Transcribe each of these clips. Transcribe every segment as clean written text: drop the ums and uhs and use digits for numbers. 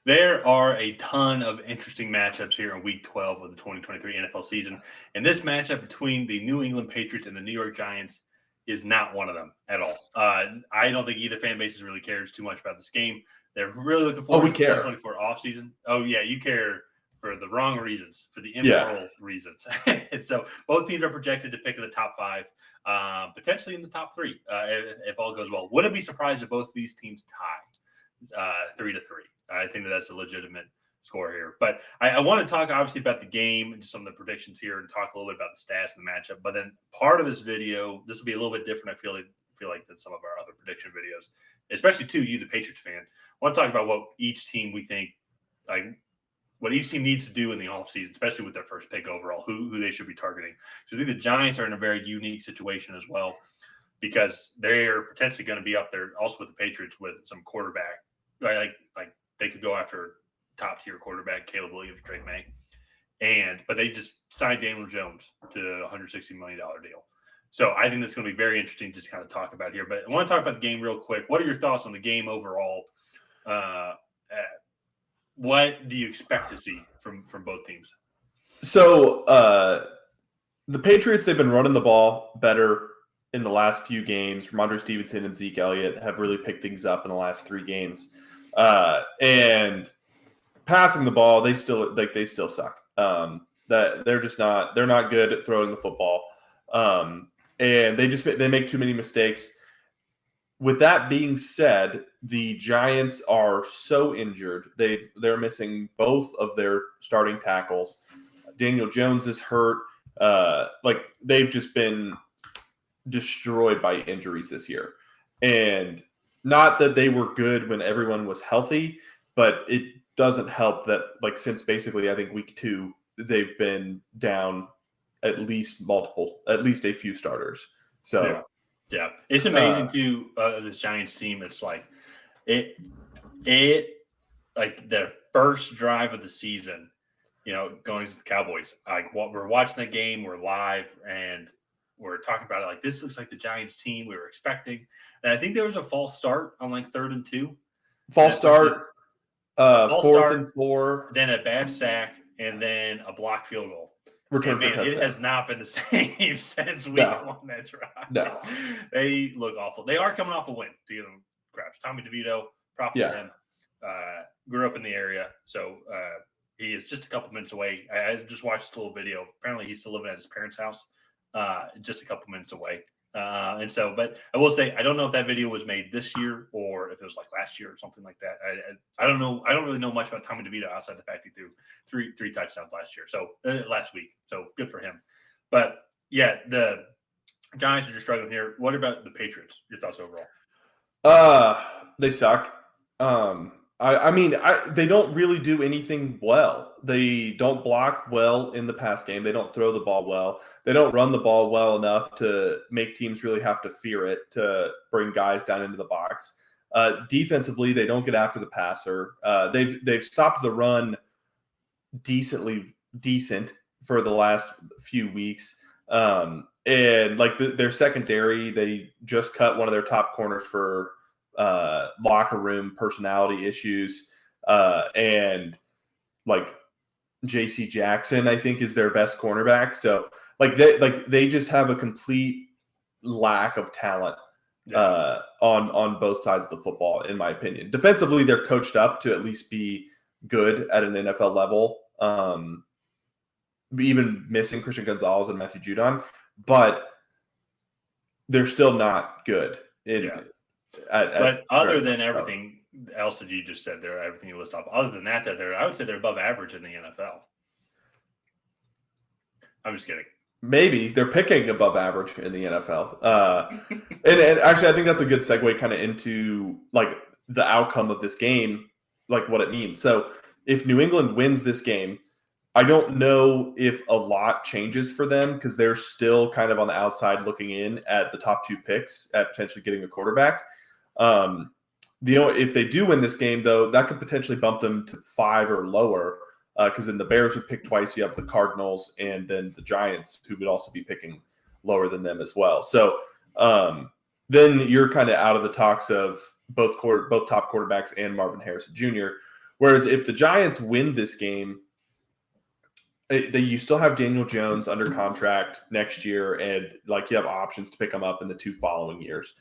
There are a ton of interesting matchups here in Week 12 of the 2023 NFL season, and this matchup between the New England Patriots and the New York Giants is not one of them at all. I don't think either fan base really cares too much about this game. They're really looking Oh, forward we to the care. 2024 offseason. Oh, yeah, you care for the wrong reasons, for the Yeah. immoral reasons. And so both teams are projected to pick in the top five, potentially in the top three, if all goes well. Wouldn't be surprised if both these teams tie 3-3. I think that's a legitimate score here. But I want to talk, obviously, about the game and just some of the predictions here and talk a little bit about the stats and the matchup. But then part of this video, this will be a little bit different, I feel like, than some of our other prediction videos, especially to you, the Patriots fan. I want to talk about what each team we think, like, what each team needs to do in the offseason, especially with their first pick overall, who they should be targeting. So I think the Giants are in a very unique situation as well because they're potentially going to be up there also with the Patriots with some quarterback. Like they could go after top-tier quarterback, Caleb Williams, Drake May. But they just signed Daniel Jones to a $160 million deal. So I think that's going to be very interesting to just kind of talk about here. But I want to talk about the game real quick. What are your thoughts on the game overall? What do you expect to see from both teams? So the Patriots, they've been running the ball better in the last few games. Ramondre Stevenson and Zeke Elliott have really picked things up in the last 3 games. And passing the ball, they still suck. That they're not good at throwing the football. And they make too many mistakes. With that being said, the Giants are so injured. They're missing both of their starting tackles. Daniel Jones is hurt. They've just been destroyed by injuries this year. And not that they were good when everyone was healthy, but it doesn't help that, since basically I think week 2, they've been down at least a few starters. So yeah. It's amazing too. This Giants team. It's like it like their first drive of the season. Going to the Cowboys. We're watching the game. We're live and we're talking about it. Like this looks like the Giants team we were expecting. And I think there was a false start on 3rd and 2. False start. 4th and 4, then a bad sack, and then a blocked field goal. Return for touchdown. It has not been the same since week 1 that drive. No, they look awful. They are coming off a win. To give them craps. Tommy DeVito, props to him. Grew up in the area, so he is just a couple minutes away. I just watched this little video. Apparently, he's still living at his parents' house, just a couple minutes away. But I will say, I don't know if that video was made this year or if it was last year or something like that. I don't know. I don't really know much about Tommy DeVito outside the fact he threw three touchdowns last week. So good for him. But yeah, the Giants are just struggling here. What about the Patriots? Your thoughts overall? They suck. They don't really do anything well. They don't block well in the pass game. They don't throw the ball well. They don't run the ball well enough to make teams really have to fear it to bring guys down into the box. Defensively, they don't get after the passer. They've stopped the run decent for the last few weeks. And their secondary, they just cut one of their top corners for locker room personality issues, and JC Jackson, I think, is their best cornerback. So they just have a complete lack of talent on both sides of the football, in my opinion. Defensively, they're coached up to at least be good at an NFL level, even missing Christian Gonzalez and Matthew Judon, but they're still not good. But other than everything else that you just said there, everything you list off, other than that, I would say they're above average in the NFL. I'm just kidding. Maybe they're picking above average in the NFL. And actually, I think that's a good segue kind of into the outcome of this game, what it means. So if New England wins this game, I don't know if a lot changes for them because they're still kind of on the outside looking in at the top 2 picks at potentially getting a quarterback. If they do win this game, though, that could potentially bump them to 5 or lower because then the Bears would pick twice. You have the Cardinals and then the Giants, who would also be picking lower than them as well. So then you're kind of out of the talks of both top quarterbacks and Marvin Harrison Jr., Whereas if the Giants win this game, you still have Daniel Jones under contract next year, and like you have options to pick him up in the 2 following years.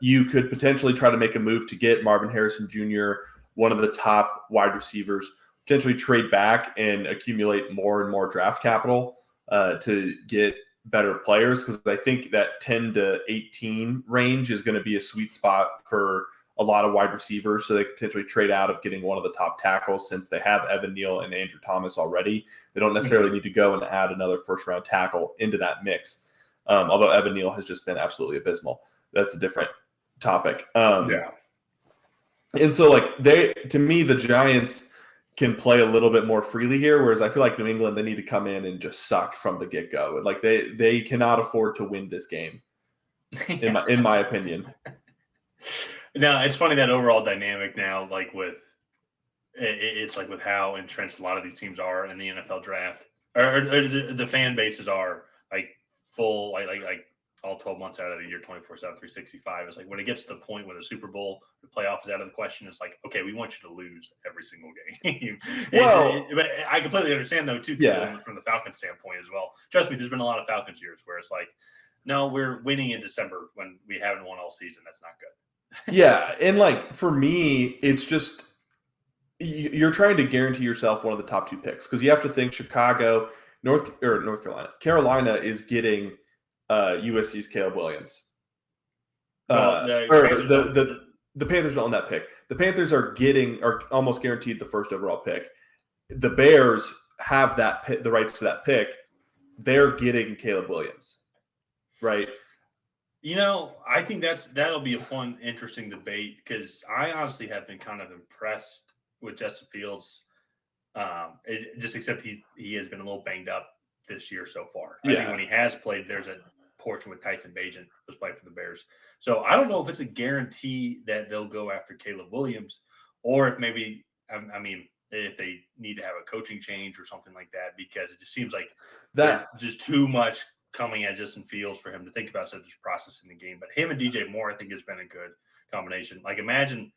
You could potentially try to make a move to get Marvin Harrison Jr., one of the top wide receivers, potentially trade back and accumulate more and more draft capital to get better players, because I think that 10 to 18 range is going to be a sweet spot for a lot of wide receivers, so they could potentially trade out of getting one of the top tackles since they have Evan Neal and Andrew Thomas already. They don't necessarily need to go and add another first-round tackle into that mix, although Evan Neal has just been absolutely abysmal. That's a different topic. Yeah. And so, to me, the Giants can play a little bit more freely here, whereas I feel like New England, they need to come in and just suck from the get-go. Like they cannot afford to win this game, in my opinion. No, it's funny that overall dynamic now, it's like with how entrenched a lot of these teams are in the NFL draft, or the fan bases are like full, like all 12 months out of the year, 24/7, 365. It's like when it gets to the point where the Super Bowl, the playoff is out of the question, it's like, okay, we want you to lose every single game. Well, but I completely understand though too, from the Falcons standpoint as well. Trust me, there's been a lot of Falcons years where it's like, no, we're winning in December when we haven't won all season. That's not good. Yeah, and for me, it's just you're trying to guarantee yourself one of the top 2 picks, because you have to think Chicago, North Carolina is getting USC's Caleb Williams. The Panthers don't own that pick. The Panthers are almost guaranteed the first overall pick. The Bears have the rights to that pick. They're getting Caleb Williams, right? I think that'll be a fun, interesting debate, because I honestly have been kind of impressed with Justin Fields. Except he has been a little banged up this year so far. I think when he has played, there's a portion with Tyson Bagent was playing for the Bears. So I don't know if it's a guarantee that they'll go after Caleb Williams, or if maybe, if they need to have a coaching change or something like that, because it just seems like that just too much coming at Justin Fields for him to think about, such as processing the game. But him and DJ Moore, I think, has been a good combination. Like, imagine,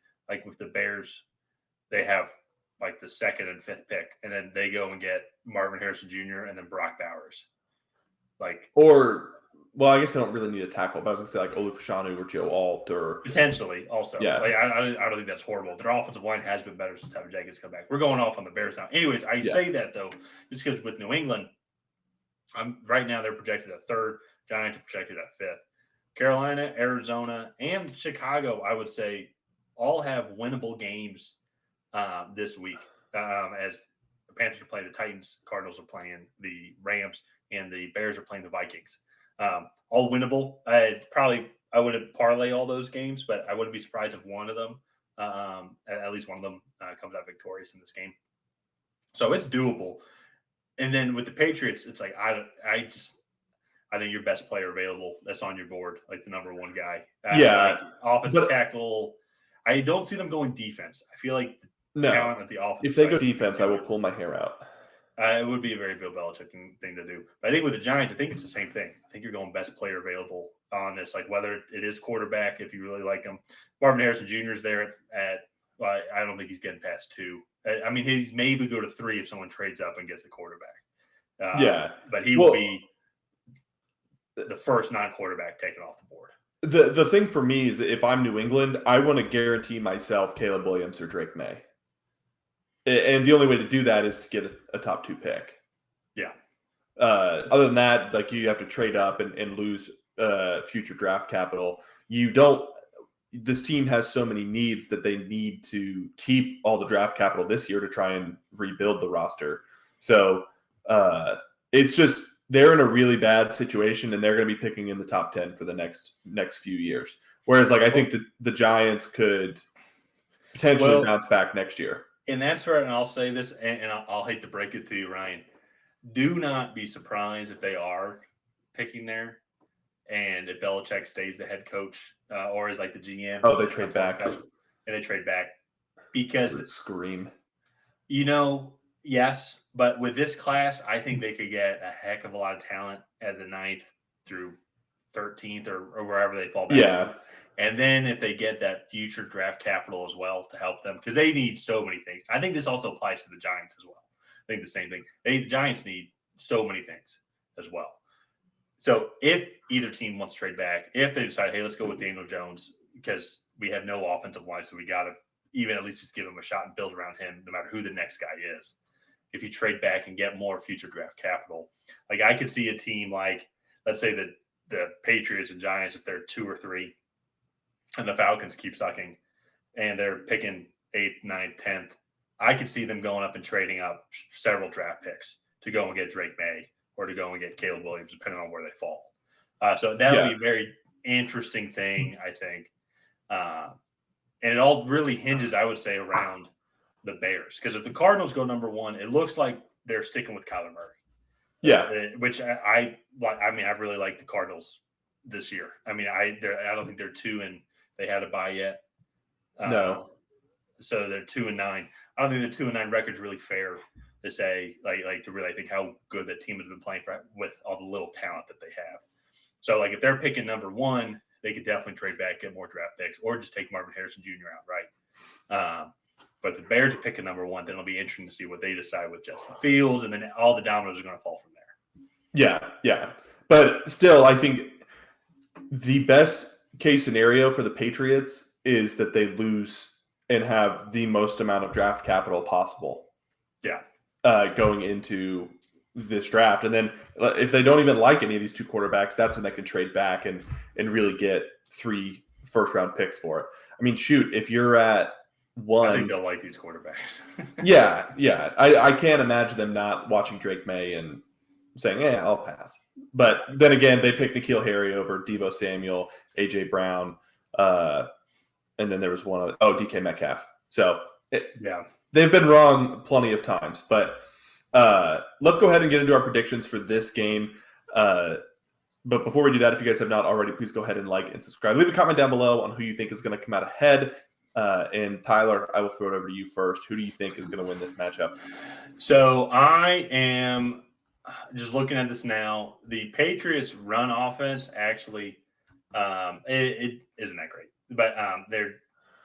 with the Bears, they have the 2nd and 5th pick, and then they go and get Marvin Harrison Jr. and then Brock Bowers. Well, I guess they don't really need a tackle, but I was going to say Olufashanu or Joe Alt, or potentially also. Yeah. I don't think that's horrible. Their offensive line has been better since Tevin Jenkins come back. We're going off on the Bears now. Anyways, I say that though, just because with New England, right now they're projected at 3rd. Giants are projected at 5th. Carolina, Arizona, and Chicago, I would say, all have winnable games this week. As the Panthers are playing the Titans, Cardinals are playing the Rams, and the Bears are playing the Vikings. All winnable. I wouldn't parlay all those games, but I wouldn't be surprised if one of them, at least one of them, comes out victorious in this game. So it's doable. And then with the Patriots, it's like I think your best player available that's on your board, like the number 1 guy. Offensive tackle. I don't see them going defense. I feel like talent at the offense. If they go defense, I will pull my hair out. It would be a very Bill Belichick thing to do. But I think with the Giants, I think it's the same thing. I think you're going best player available on this, whether it is quarterback, if you really like him. Marvin Harrison Jr. is there at I don't think he's getting past 2. He's maybe go to 3 if someone trades up and gets a quarterback. But he will be the first non-quarterback taken off the board. The thing for me is that if I'm New England, I want to guarantee myself Caleb Williams or Drake May. And the only way to do that is to get a top 2 pick. Yeah. Other than that, you have to trade up and lose future draft capital. This team has so many needs that they need to keep all the draft capital this year to try and rebuild the roster. So it's just they're in a really bad situation, and they're going to be picking in the top 10 for the next few years. Whereas, I think the Giants could potentially bounce back next year. And that's where, and I'll say this, and I'll hate to break it to you, Ryan. Do not be surprised if they are picking there, and if Belichick stays the head coach or is the GM. Oh, they trade back. And they trade back because scream. Yes, but with this class, I think they could get a heck of a lot of talent at the 9th through 13th or wherever they fall back. Yeah. And then if they get that future draft capital as well to help them, because they need so many things. I think this also applies to the Giants as well. I think the same thing. The Giants need so many things as well. So if either team wants to trade back, if they decide, hey, let's go with Daniel Jones because we have no offensive line, so we got to even at least just give him a shot and build around him, no matter who the next guy is. If you trade back and get more future draft capital, like I could see a team like, let's say the Patriots and Giants, if they're 2 or 3, and the Falcons keep sucking, and they're picking 8th, 9th, 10th, I could see them going up and trading up several draft picks to go and get Drake May or to go and get Caleb Williams, depending on where they fall. So that would be a very interesting thing, I think. And it all really hinges, I would say, around the Bears. Because if the Cardinals go number 1, it looks like they're sticking with Kyler Murray. Yeah. Which I mean, I've really liked the Cardinals this year. I mean, I don't think they're 2 and they had a bye yet. No. So they're 2-9. I don't think the 2-9 record's really fair to say, like to really think how good that team has been playing with all the little talent that they have. So, like, if they're picking number 1, they could definitely trade back, get more draft picks, or just take Marvin Harrison Jr. outright. But if the Bears are picking number 1, then it'll be interesting to see what they decide with Justin Fields, and then all the dominoes are going to fall from there. Yeah. But still, I think the best case scenario for the Patriots is that they lose and have the most amount of draft capital possible. Yeah. Going into this draft. And then if they don't even like any of these 2 quarterbacks, that's when they can trade back and really get 3 first-round picks for it. I mean, shoot, if you're at 1. I think they'll like these quarterbacks. Yeah. I can't imagine them not watching Drake May and saying, yeah, I'll pass. But then again, they picked N'Keal Harry over Deebo Samuel, A.J. Brown, and then there was one other, DK Metcalf. So they've been wrong plenty of times. But let's go ahead and get into our predictions for this game. But before we do that, if you guys have not already, please go ahead and like and subscribe. Leave a comment down below on who you think is going to come out ahead. And Tyler, I will throw it over to you first. Who do you think is going to win this matchup? So I am just looking at this now. The Patriots' run offense actually it isn't that great, but they're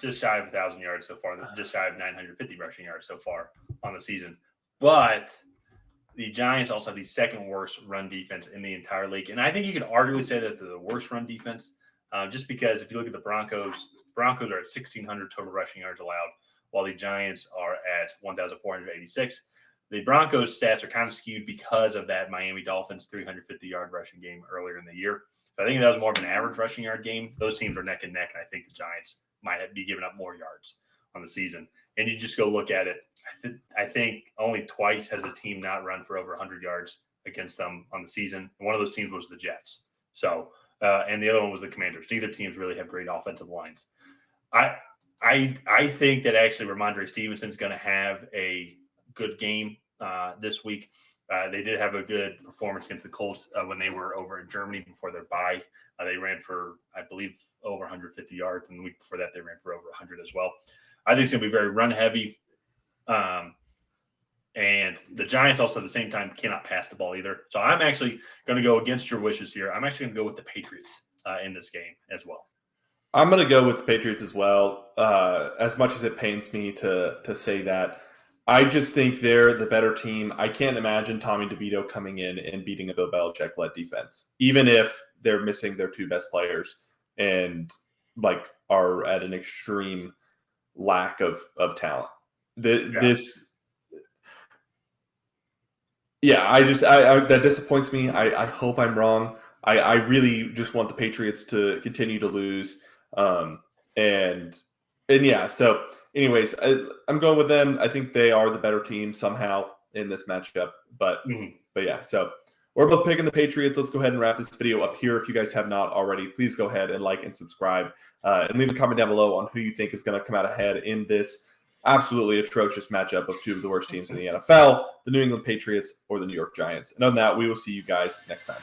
just shy of 1,000 yards so far. Just shy of 950 rushing yards so far on the season. But the Giants also have the 2nd worst run defense in the entire league, and I think you could arguably say that they're the worst run defense, just because if you look at the Broncos are at 1,600 total rushing yards allowed, while the Giants are at 1,486. The Broncos' stats are kind of skewed because of that Miami Dolphins 350-yard rushing game earlier in the year. So I think that was more of an average rushing yard game. Those teams are neck and neck, and I think the Giants might be giving up more yards on the season. And you just go look at it. I think only twice has a team not run for over 100 yards against them on the season. And one of those teams was the Jets. So, and the other one was the Commanders. Neither teams really have great offensive lines. I think that actually Ramondre Stevenson's going to have a good game this week. They did have a good performance against the Colts when they were over in Germany before their bye. They ran for, I believe, over 150 yards, and the week before that they ran for over 100 as well. I think it's going to be very run heavy. And the Giants also at the same time cannot pass the ball either. So I'm actually going to go against your wishes here. I'm actually going to go with the Patriots in this game as well. I'm going to go with the Patriots as well. As much as it pains me to say that, I just think they're the better team. I can't imagine Tommy DeVito coming in and beating a Bill Belichick-led defense, even if they're missing their 2 best players and are at an extreme lack of talent. That disappoints me. I hope I'm wrong. I really just want the Patriots to continue to lose. So anyways, I'm going with them. I think they are the better team somehow in this matchup. But yeah, so we're both picking the Patriots. Let's go ahead and wrap this video up here. If you guys have not already, please go ahead and like and subscribe and leave a comment down below on who you think is going to come out ahead in this absolutely atrocious matchup of 2 of the worst teams in the NFL, the New England Patriots or the New York Giants. And on that, we will see you guys next time.